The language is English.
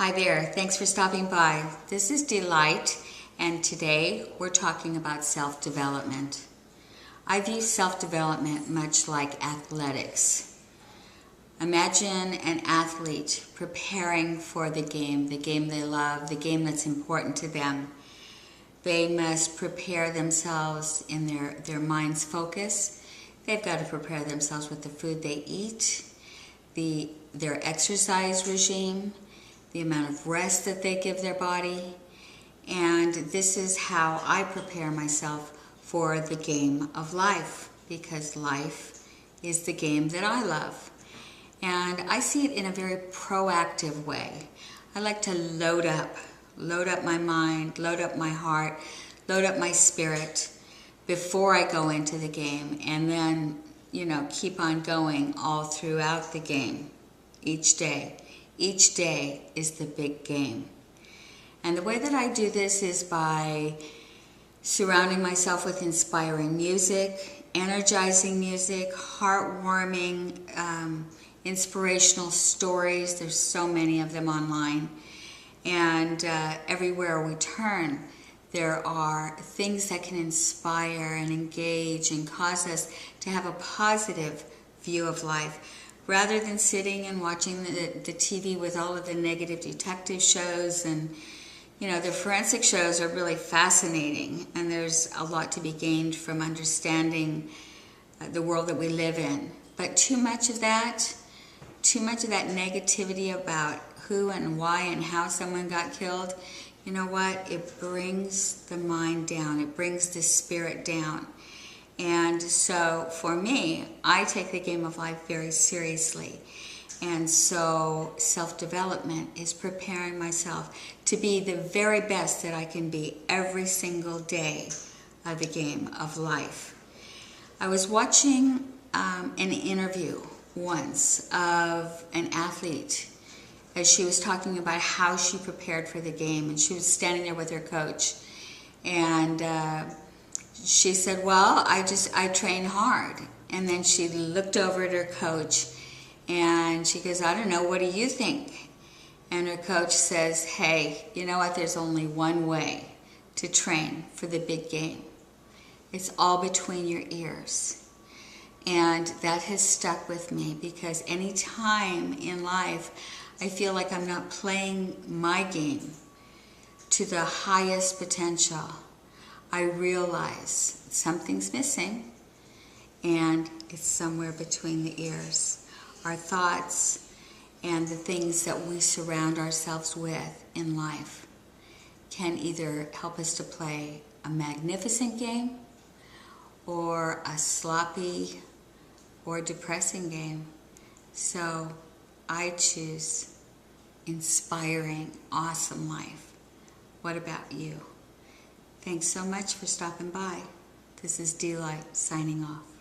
Hi there, thanks for stopping by. This is Delight, and today we're talking about self-development. I view self-development much like athletics. Imagine an athlete preparing for the game they love, the game that's important to them. They must prepare themselves in their mind's focus. They've got to prepare themselves with the food they eat, their exercise regime, the amount of rest that they give their body. And this is how I prepare myself for the game of life, because life is the game that I love. And I see it in a very proactive way. I like to load up my mind, load up my heart, load up my spirit before I go into the game, and then, keep on going all throughout the game, each day. Each day is the big game. And the way that I do this is by surrounding myself with inspiring music, energizing music, heartwarming, inspirational stories. There's so many of them online. And everywhere we turn, there are things that can inspire and engage and cause us to have a positive view of life, rather than sitting and watching the TV with all of the negative detective shows. And the forensic shows are really fascinating, and there's a lot to be gained from understanding the world that we live in. But too much of that negativity about who and why and how someone got killed, you know what? It brings the mind down. It brings the spirit down. And so for me, I take the game of life very seriously. And so self-development is preparing myself to be the very best that I can be every single day of the game of life. I was watching an interview once of an athlete as she was talking about how she prepared for the game, and she was standing there with her coach, and she said, well, I train hard. And then she looked over at her coach and she goes, I don't know, what do you think? And her coach says, hey, you know what? There's only one way to train for the big game. It's all between your ears. And that has stuck with me, because any time in life I feel like I'm not playing my game to the highest potential, I realize something's missing, and it's somewhere between the ears. Our thoughts and the things that we surround ourselves with in life can either help us to play a magnificent game or a sloppy or depressing game. So I choose inspiring, awesome life. What about you? Thanks so much for stopping by. This is Delight signing off.